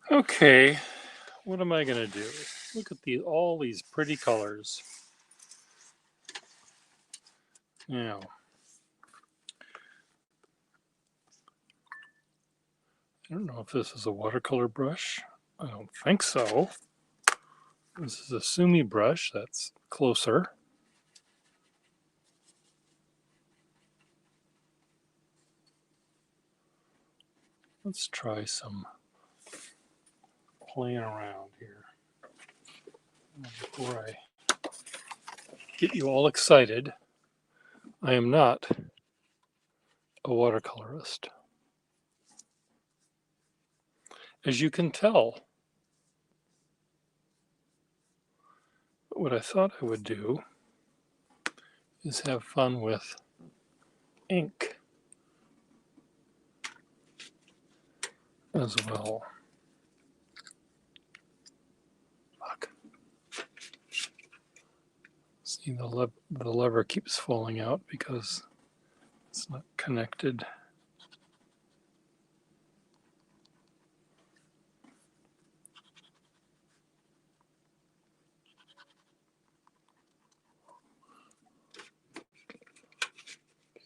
Okay, what am I going to do? Look at all these pretty colors. Now, I don't know if this is a watercolor brush. I don't think so. This is a Sumi brush. That's closer. Let's try some playing around here before I get you all excited. I am not a watercolorist. As you can tell, what I thought I would do is have fun with ink as well. Fuck. See, the lever keeps falling out because it's not connected.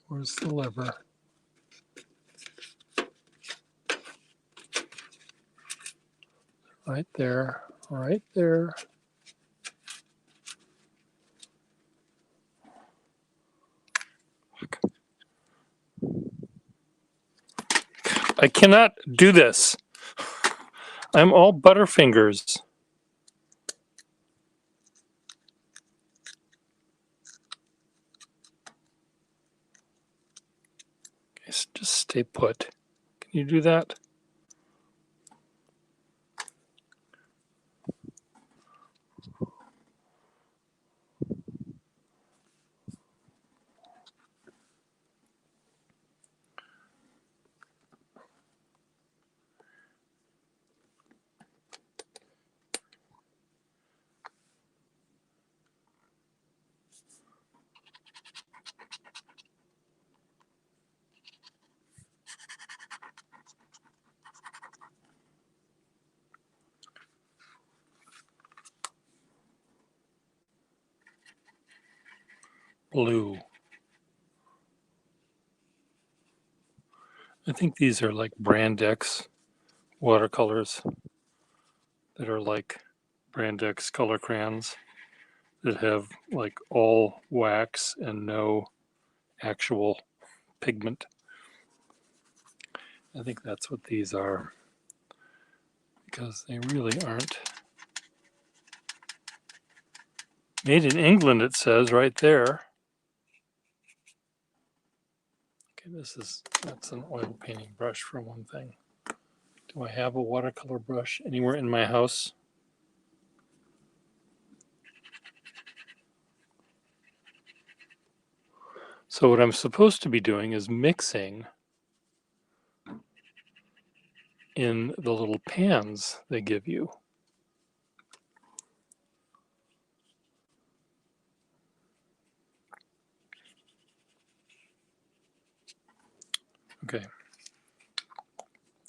Where's the lever? Right there, right there. I cannot do this. I'm all butterfingers. Okay, just stay put. Can you do that? Blue. I think these are like Brand X watercolors that are like Brand X color crayons that have like all wax and no actual pigment. I think that's what these are, because they really aren't. Made in England, it says right there. Okay, that's an oil painting brush for one thing. Do I have a watercolor brush anywhere in my house? So what I'm supposed to be doing is mixing in the little pans they give you. Okay.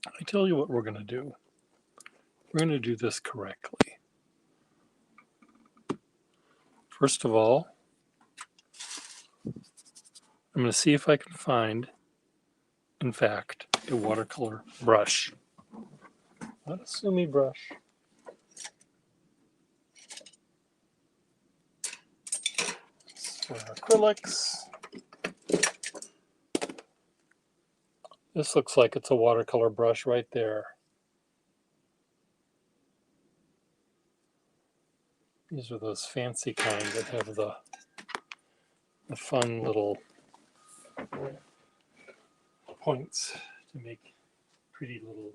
I tell you what we're going to do. We're going to do this correctly. First of all, I'm going to see if I can find, in fact, a watercolor brush. Not a Sumi brush. For acrylics. This looks like it's a watercolor brush right there. These are those fancy kind that have the fun little points to make pretty little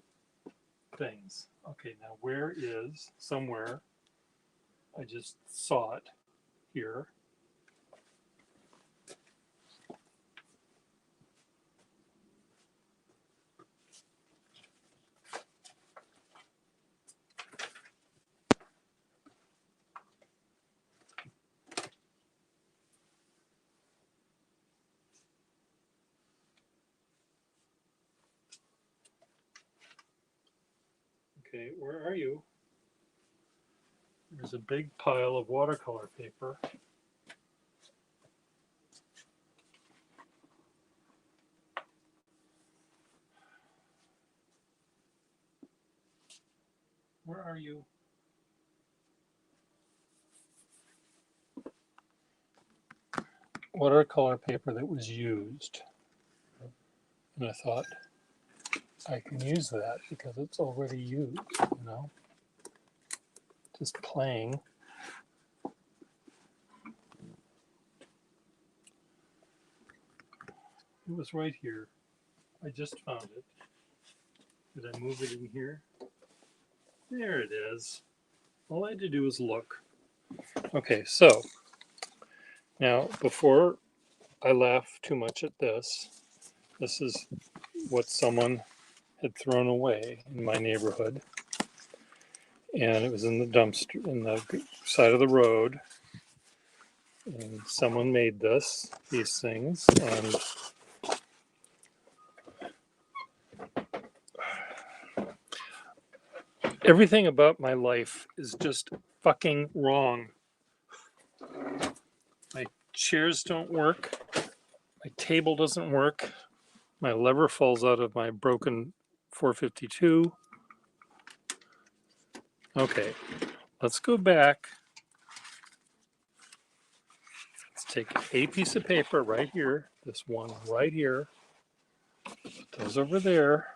things. Okay, now where is somewhere? I just saw it here. Okay, where are you? There's a big pile of watercolor paper. Where are you? Watercolor paper that was used. And I thought, I can use that because it's already used, you know? Just playing. It was right here. I just found it. Did I move it in here? There it is. All I had to do was look. Okay, so now before I laugh too much at this, this is what someone had thrown away in my neighborhood. And it was in the dumpster, in the side of the road. And someone made these things, and everything about my life is just fucking wrong. My chairs don't work. My table doesn't work. My lever falls out of my broken 452. Okay, let's go back. Let's take a piece of paper right here, this one right here, put those over there,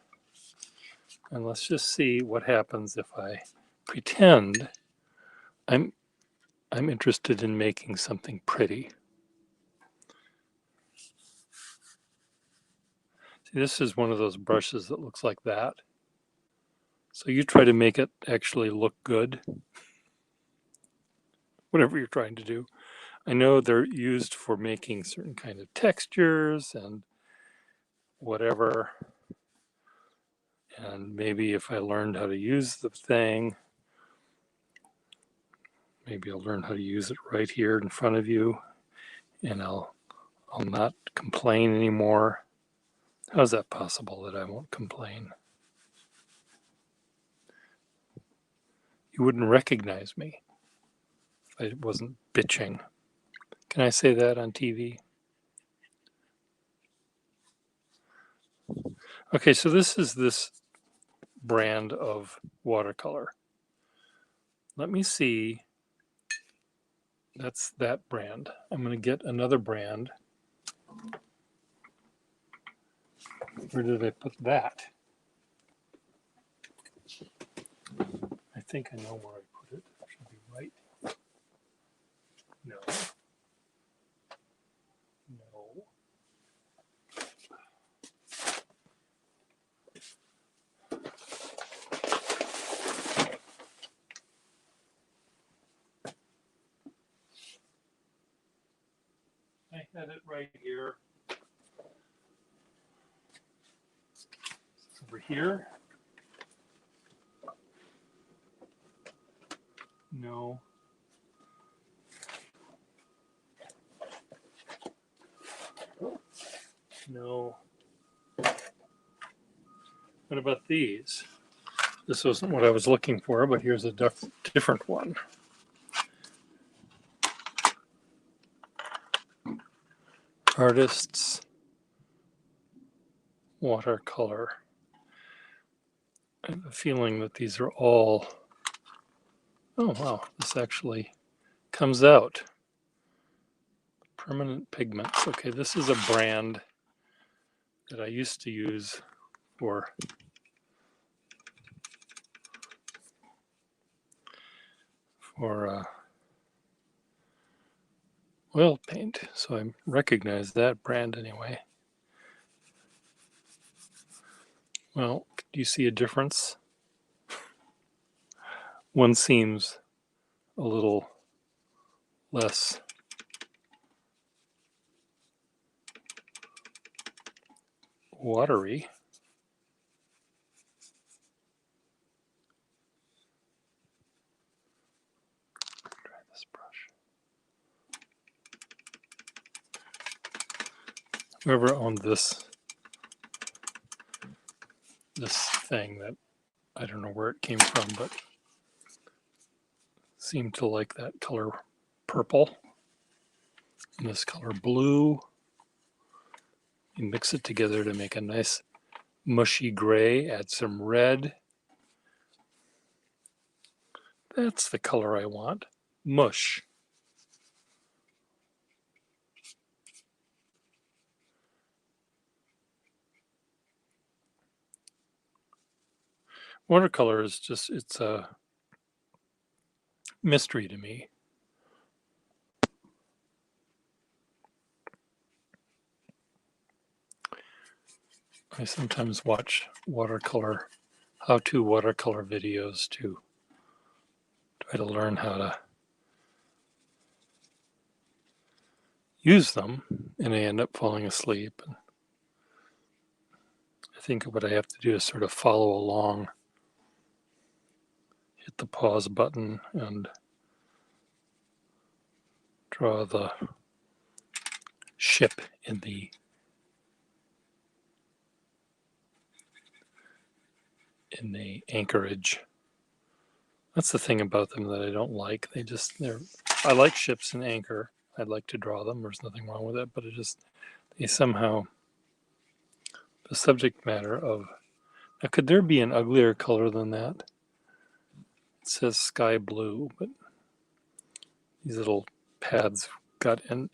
and let's just see what happens if I pretend I'm interested in making something pretty. See, this is one of those brushes that looks like that. So you try to make it actually look good, whatever you're trying to do. I know they're used for making certain kind of textures and whatever. And maybe if I learned how to use the thing, maybe I'll learn how to use it right here in front of you, and I'll not complain anymore. How's that possible that I won't complain? You wouldn't recognize me if I wasn't bitching. Can I say that on TV? Okay, so this is this brand of watercolor. Let me see. That's that brand. I'm going to get another brand. Where did I put that? I think I know where I put it. It should be right. No. No. I had it right here. It's over here. No. No. What about these? This wasn't what I was looking for, but here's a different one. Artists Watercolor. I have a feeling that these are all, oh wow, this actually comes out. Permanent pigments. Okay, this is a brand that I used to use for oil paint, so I recognize that brand anyway. Well, do you see a difference? One seems a little less watery. Try this brush. Whoever owned this thing that I don't know where it came from, but seemed to like that color purple. And this color blue. You mix it together to make a nice mushy gray, add some red. That's the color I want. Mush. Watercolor is just, it's a mystery to me. I sometimes watch watercolor, how-to watercolor videos to try to learn how to use them, and I end up falling asleep. And I think what I have to do is sort of follow along, hit the pause button, and draw the ship in the anchorage. That's the thing about them that I don't like. I like ships and anchor. I'd like to draw them. There's nothing wrong with it, but they somehow, the subject matter of, now could there be an uglier color than that? It says sky blue, but these little pads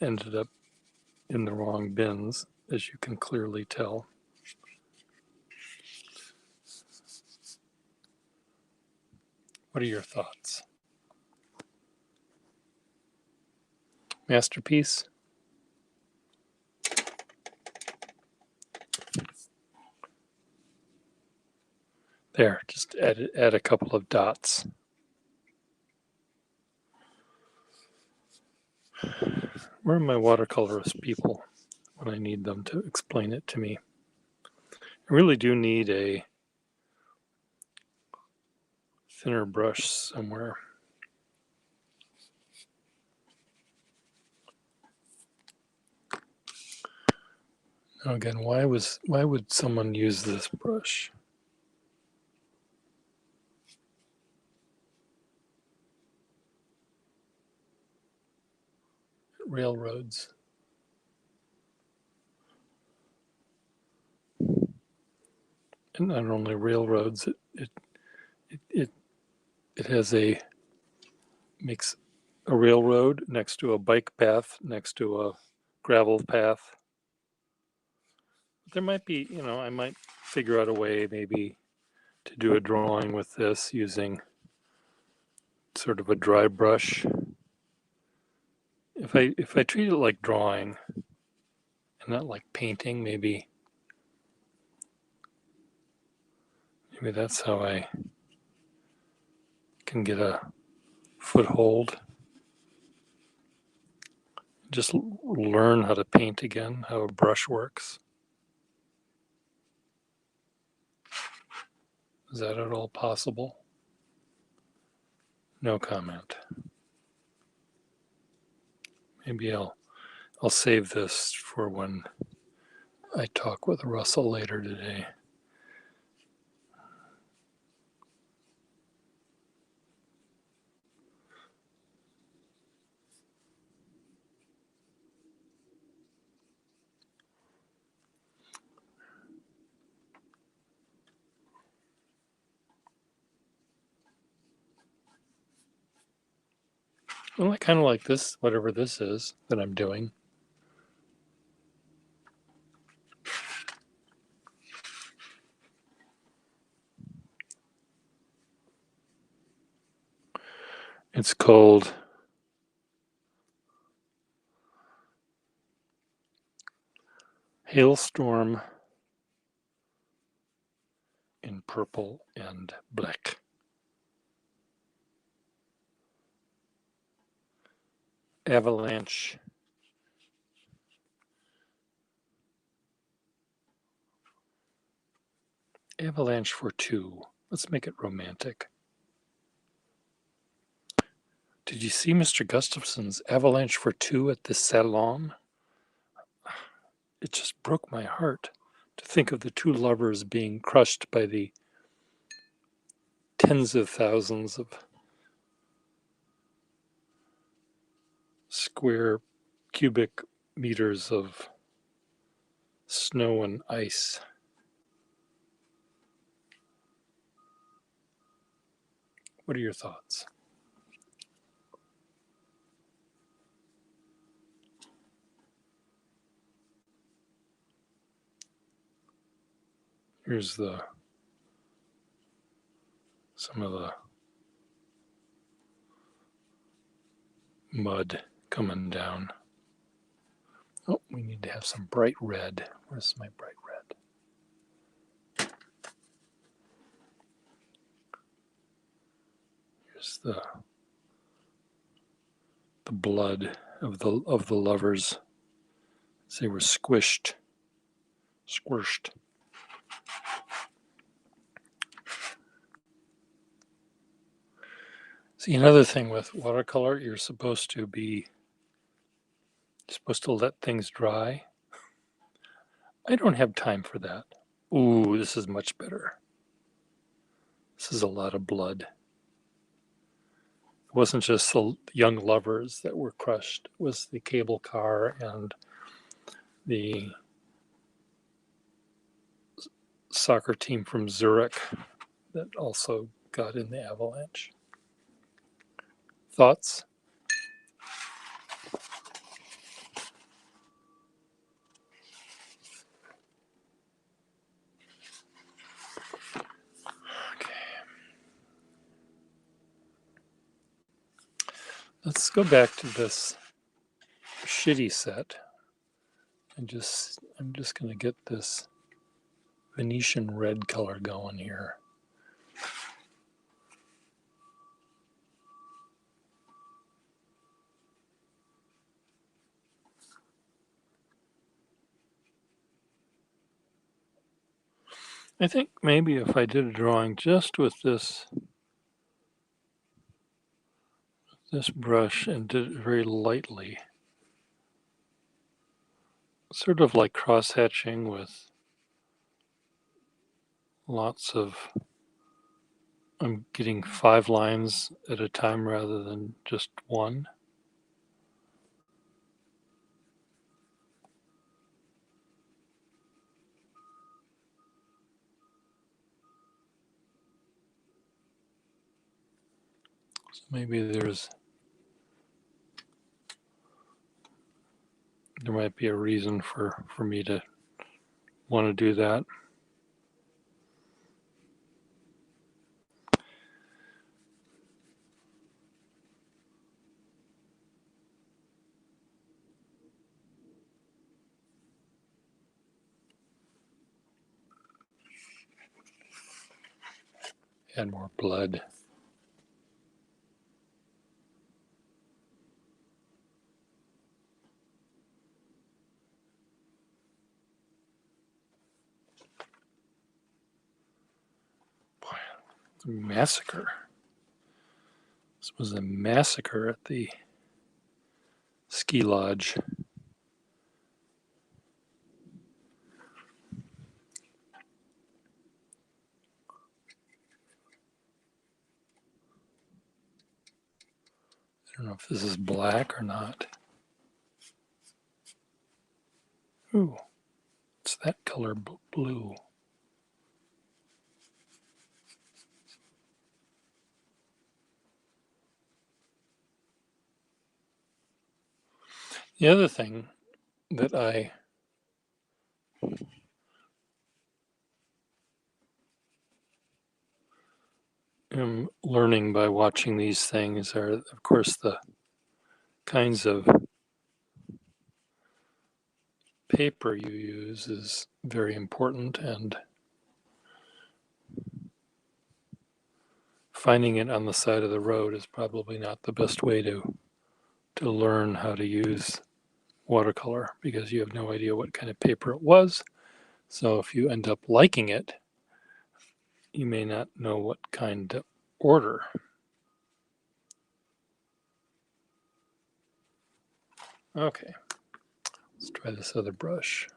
ended up in the wrong bins, as you can clearly tell. What are your thoughts? Masterpiece? There, just add a couple of dots. Where are my watercolorist people when I need them to explain it to me? I really do need a thinner brush somewhere. Now again, why would someone use this brush? Railroads. And not only railroads, it makes a railroad next to a bike path, next to a gravel path. There might be, I might figure out a way maybe to do a drawing with this using sort of a dry brush. If I treat it like drawing and not like painting, maybe that's how I can get a foothold. Just learn how to paint again, how a brush works. Is that at all possible? No comment. Maybe I'll save this for when I talk with Russell later today. Well, I kind of like this, whatever this is that I'm doing. It's called Hailstorm in Purple and Black. Avalanche. Avalanche for two. Let's make it romantic. Did you see Mr. Gustafson's Avalanche for two at the Salon? It just broke my heart to think of the two lovers being crushed by the tens of thousands of square cubic meters of snow and ice. What are your thoughts? Here's some of the mud coming down. Oh, we need to have some bright red. Where's my bright red? Here's the blood of the lovers. They were squished. See, another thing with watercolor, you're supposed to let things dry. I don't have time for that. Ooh, this is much better. This is a lot of blood. It wasn't just the young lovers that were crushed. It was the cable car and the soccer team from Zurich that also got in the avalanche. Thoughts? Okay. Let's go back to this shitty set. I'm just going to get this Venetian red color going here. I think maybe if I did a drawing just with this brush and did it very lightly, sort of like cross-hatching with lots of, I'm getting 5 lines at a time rather than just one. So maybe there might be a reason for me to want to do that. Add more blood. Boy, it's a massacre. This was a massacre at the ski lodge. I don't know if this is black or not. Ooh, it's that color blue. The other thing that I am learning by watching these things are, of course, the kinds of paper you use is very important, and finding it on the side of the road is probably not the best way to learn how to use watercolor, because you have no idea what kind of paper it was. So if you end up liking it, you may not know what kind to order. Okay, let's try this other brush.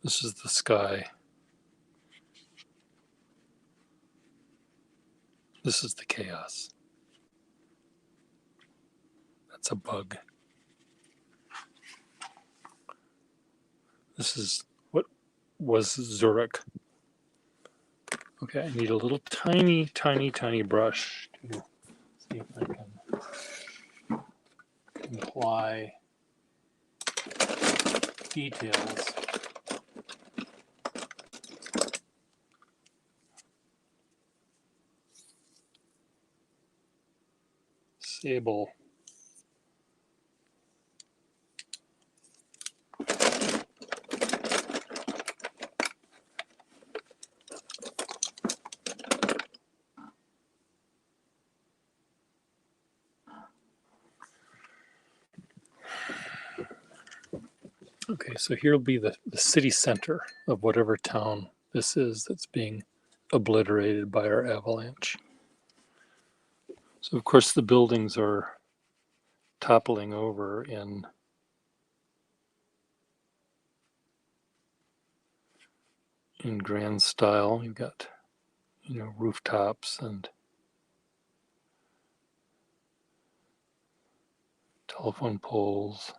This is the sky. This is the chaos. That's a bug. This is what was Zurich. Okay, I need a little tiny, tiny, tiny brush to see if I can apply details. Sable. Okay, so here will be the city center of whatever town this is that's being obliterated by our avalanche. So of course the buildings are toppling over in grand style. You've got, rooftops and telephone poles.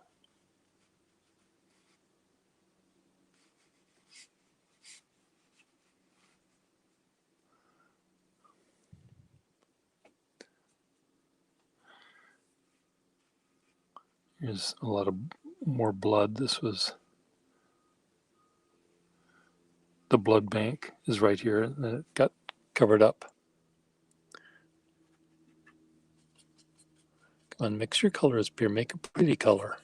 There's a lot of more blood. This was the blood bank is right here, and it got covered up. Come on, mix your colors, Pierre. Make a pretty color.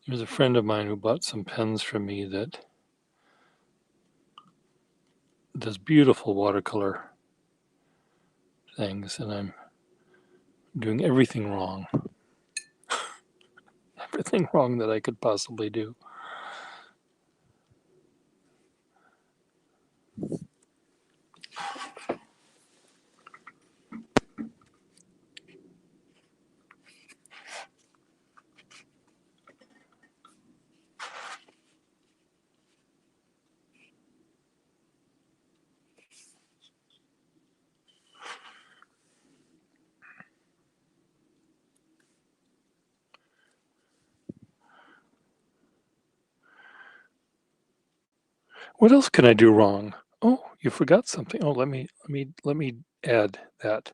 There's a friend of mine who bought some pens from me that does beautiful watercolor things, and I'm doing everything wrong. Everything wrong that I could possibly do. What else can I do wrong? Oh, you forgot something. Oh, let me add that.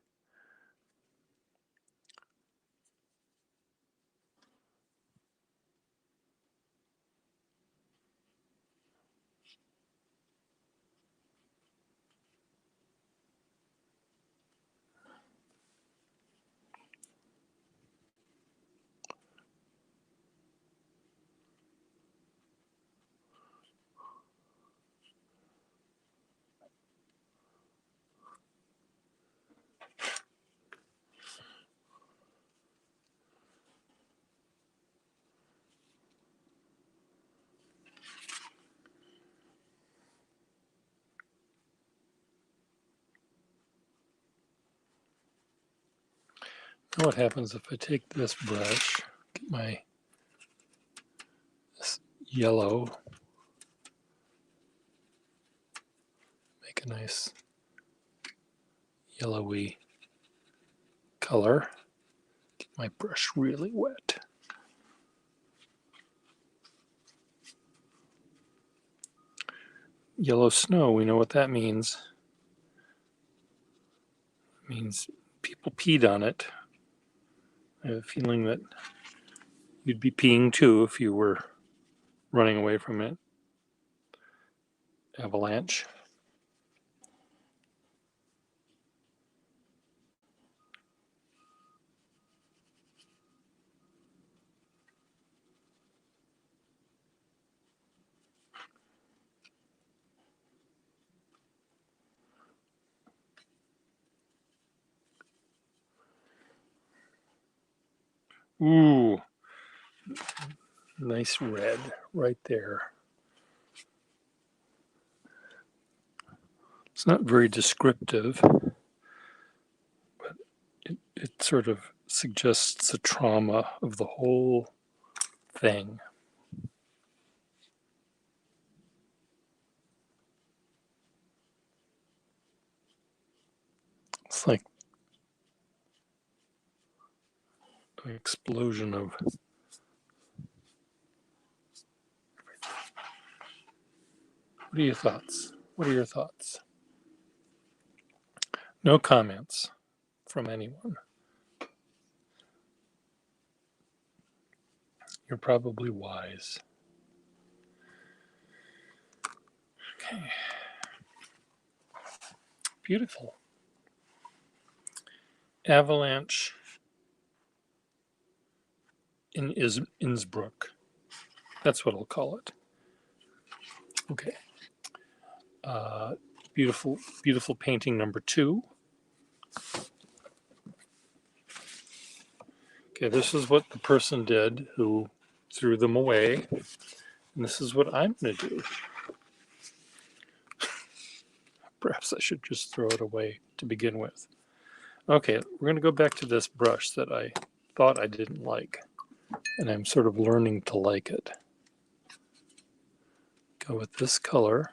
Now what happens if I take this brush, get this yellow, make a nice yellowy color, get my brush really wet. Yellow snow, we know what that means. It means people peed on it. I have a feeling that you'd be peeing too if you were running away from it. Avalanche. Ooh, nice red right there. It's not very descriptive. it sort of suggests the trauma of the whole thing. It's like an explosion of. What are your thoughts? What are your thoughts? No comments from anyone. You're probably wise. Okay. Beautiful. Avalanche in Innsbruck. That's what I'll call it. Okay. Beautiful, beautiful painting number 2. Okay, this is what the person did who threw them away. And this is what I'm going to do. Perhaps I should just throw it away to begin with. Okay, we're going to go back to this brush that I thought I didn't like. And I'm sort of learning to like it. Go with this color.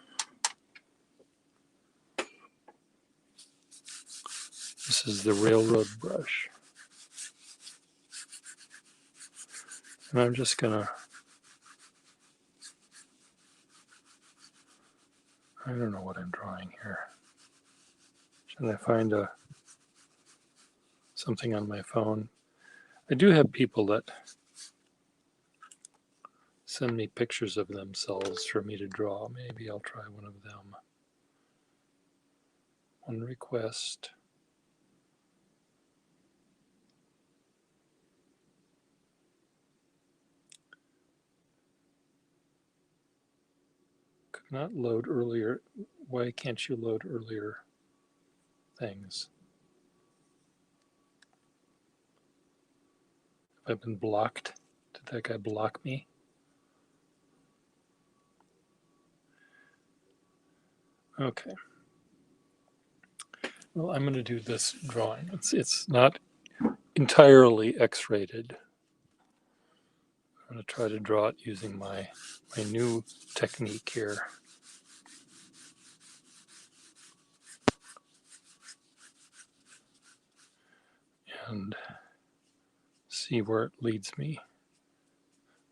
This is the railroad brush. And I'm just going to, I don't know what I'm drawing here. Should I find something on my phone? I do have people that send me pictures of themselves for me to draw. Maybe I'll try one of them. One request. Could not load earlier. Why can't you load earlier things? Have I been blocked? Did that guy block me? Okay. Well, I'm going to do this drawing. It's not entirely X-rated. I'm going to try to draw it using my new technique here. And see where it leads me.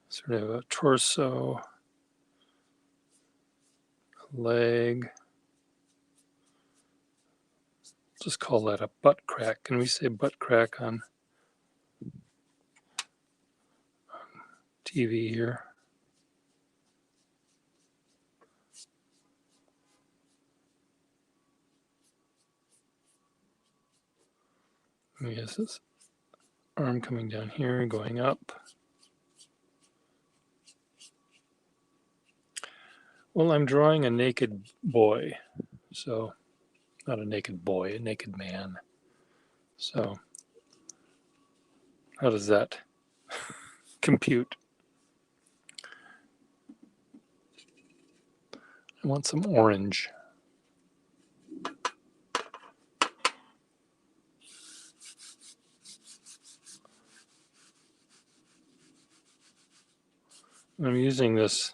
Sort of a torso, a leg. Just call that a butt crack. Can we say butt crack on TV here? Yes, this arm coming down here, going up. Well, I'm drawing a naked boy. So, not a naked boy, a naked man. So, how does that compute? I want some orange. I'm using this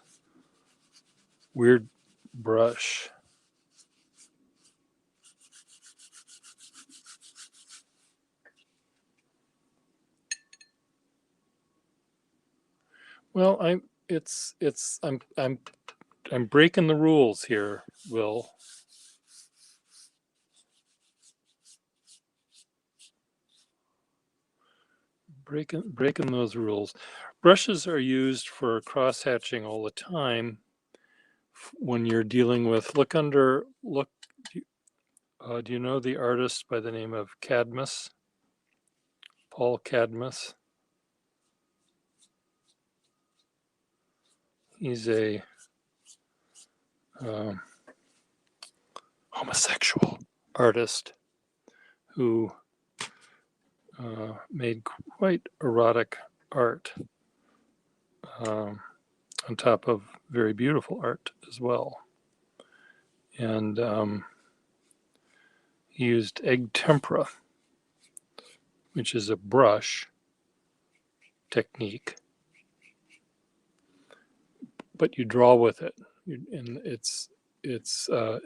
weird brush. Well, I'm breaking the rules here, Will. Breaking those rules. Brushes are used for cross-hatching all the time when you're dealing with, do you know the artist by the name of Cadmus? Paul Cadmus? He's a homosexual artist who made quite erotic art on top of very beautiful art as well. And he used egg tempera which is a brush technique, but you draw with it, and it's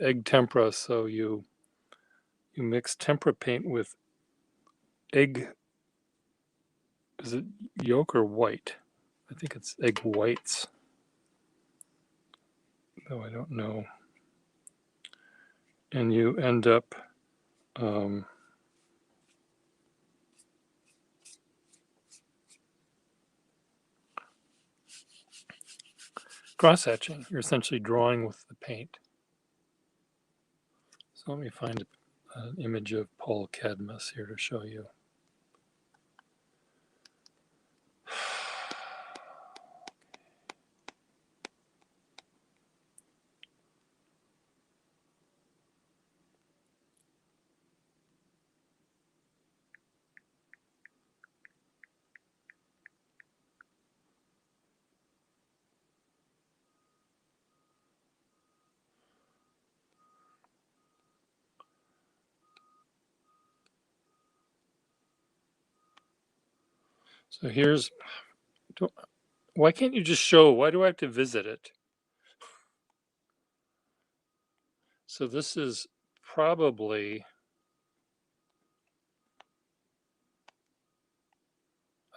egg tempera. So you mix tempera paint with egg. Is it yolk or white? I think it's egg whites, though I don't know. And you end up cross-hatching. You're essentially drawing with the paint. So let me find an image of Paul Cadmus here to show you. So here's, why can't you just show? Why do I have to visit it? So this is probably,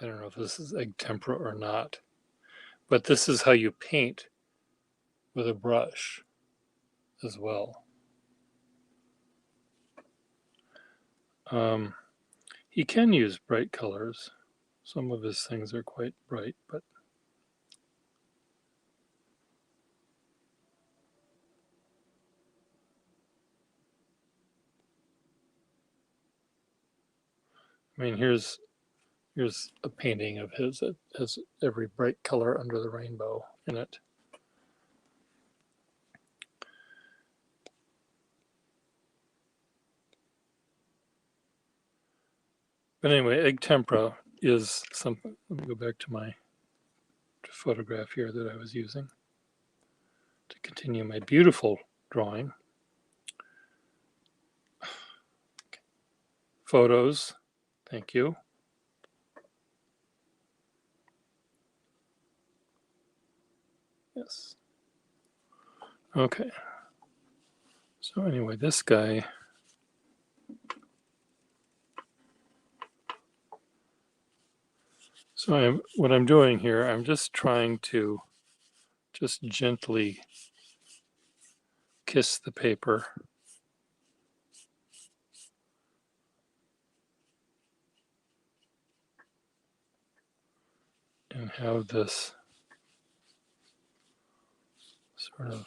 I don't know if this is egg tempera or not, but this is how you paint with a brush as well. He can use bright colors. Some of his things are quite bright, but I mean, here's a painting of his that has every bright color under the rainbow in it. But anyway, egg tempera is something. Let me go back to my photograph here that I was using to continue my beautiful drawing. Photos, thank you. Yes. Okay. So anyway, this guy, so what I'm doing here, I'm just trying to just gently kiss the paper and have this sort of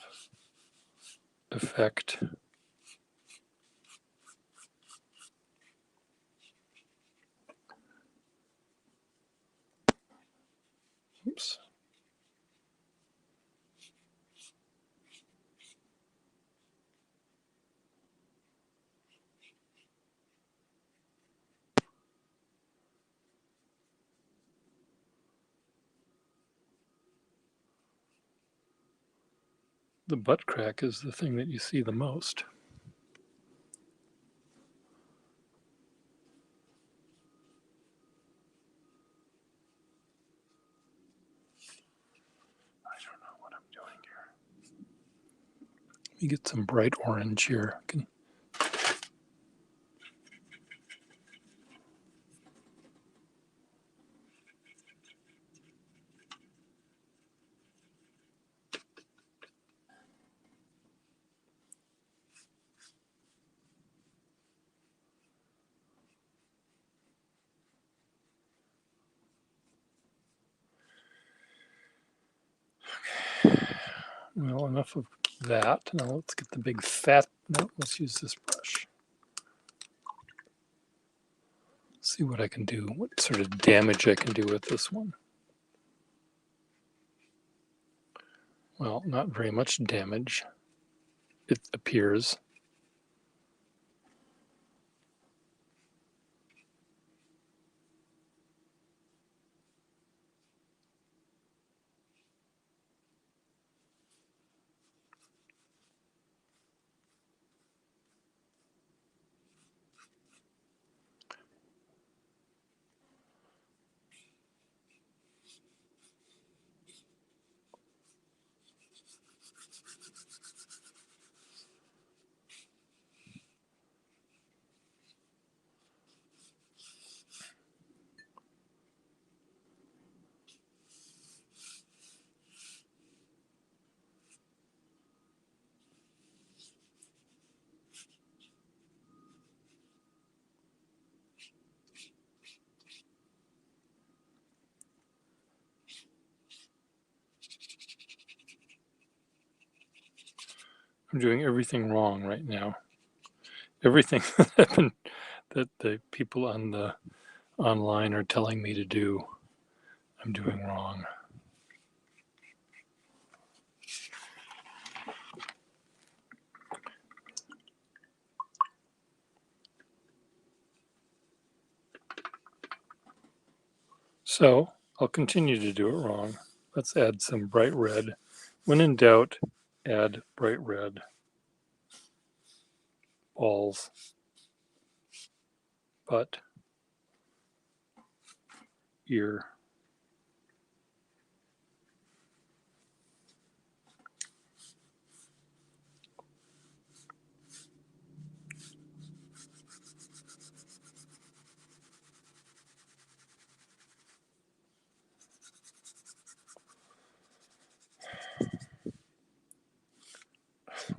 effect. Oops. The butt crack is the thing that you see the most. I don't know what I'm doing here. Let me get some bright orange here. Well, enough of that. Now let's get the big fat. No, let's use this brush. See what I can do, what sort of damage I can do with this one. Well, not very much damage, it appears. I'm doing everything wrong right now. Everything that the people on the online are telling me to do, I'm doing wrong. So I'll continue to do it wrong. Let's add some bright red. When in doubt, add bright red balls, butt, ear.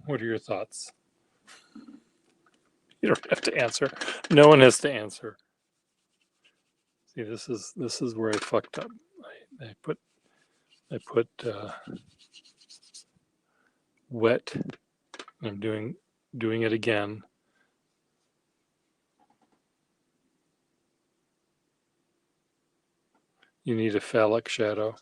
What are your thoughts? You don't have to answer. No one has to answer. See, this is where I fucked up. I put wet. I'm doing it again. You need a phallic shadow.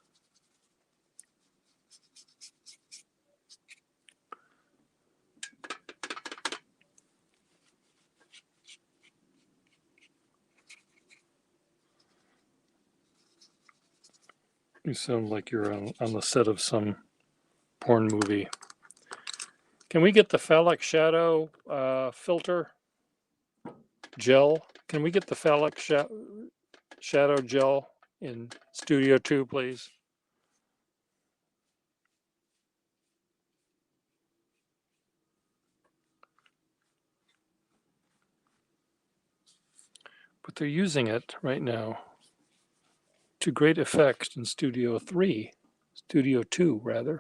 You sound like you're on the set of some porn movie. Can we get the phallic shadow filter gel? Can we get the phallic shadow gel in Studio 2, please? But they're using it right now to great effect in Studio 3, Studio 2, rather.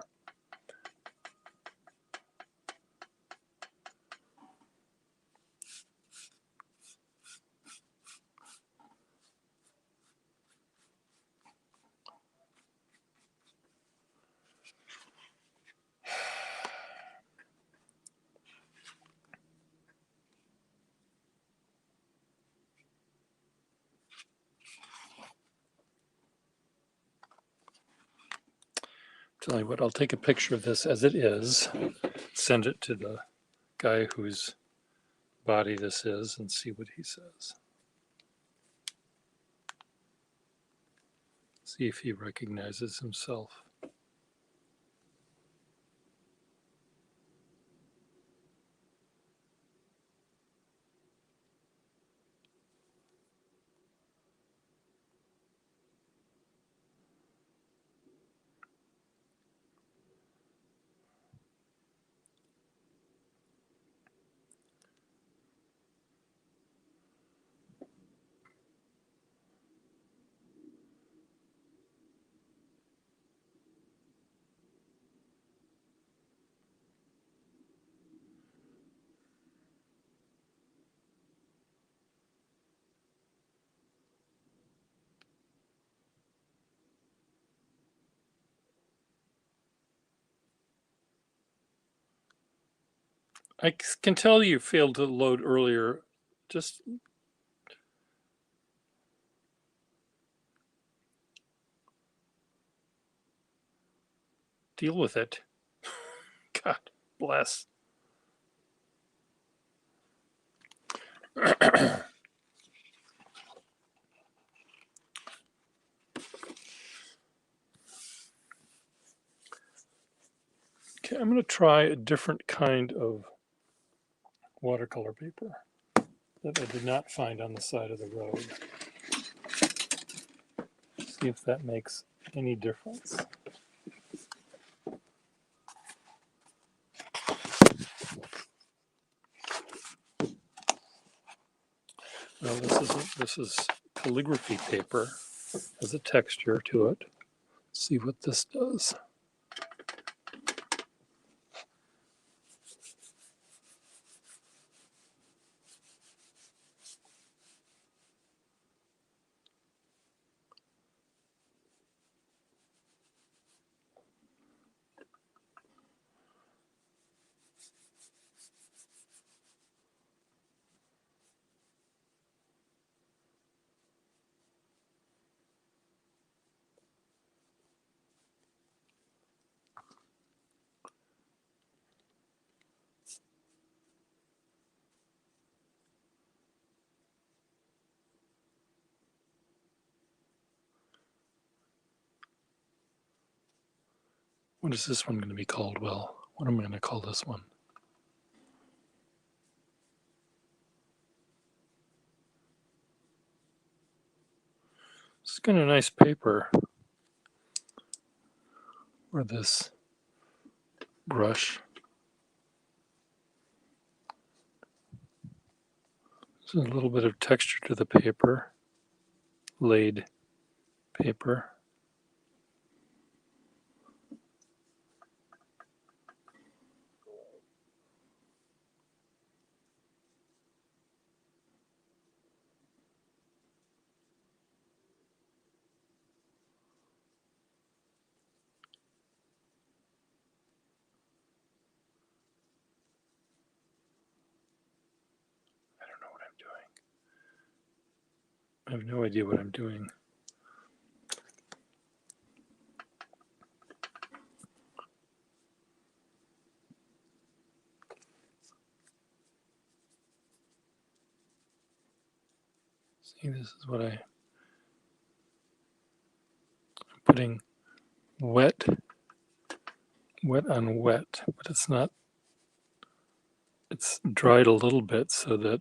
Tell you what, I'll take a picture of this as it is, send it to the guy whose body this is, and see what he says. See if he recognizes himself. I can tell you failed to load earlier. Just deal with it. God bless. Okay, I'm going to try a different kind of watercolor paper that I did not find on the side of the road. See if that makes any difference. Well, this is calligraphy paper. Has a texture to it. Let's see what this does. What is this one going to be called? Well, what am I going to call this one? It's kind of nice paper for this brush. There's a little bit of texture to the paper, laid paper. I don't know what I'm doing. I have no idea what I'm doing. See, this is what I'm putting wet on wet, but it's not, it's dried a little bit so that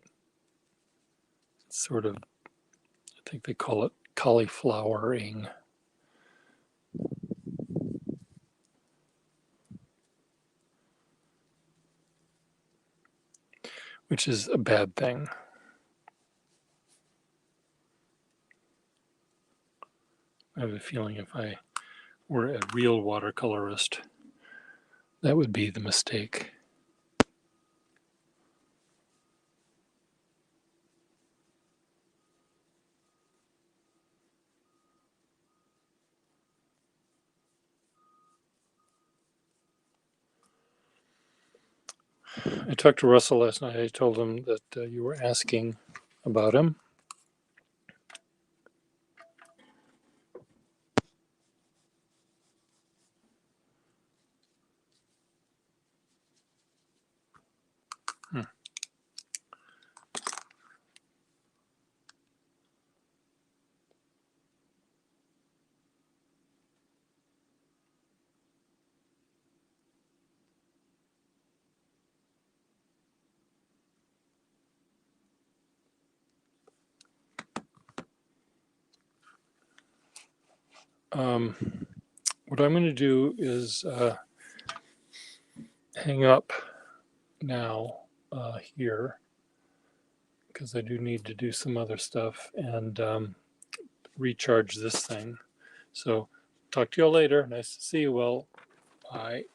it's sort of, I think they call it cauliflowering, which is a bad thing. I have a feeling if I were a real watercolorist, that would be the mistake. I talked to Russell last night. I told him that you were asking about him. What I'm going to do is hang up now here, because I do need to do some other stuff and recharge this thing. So talk to you all later. Nice to see you. Well, bye.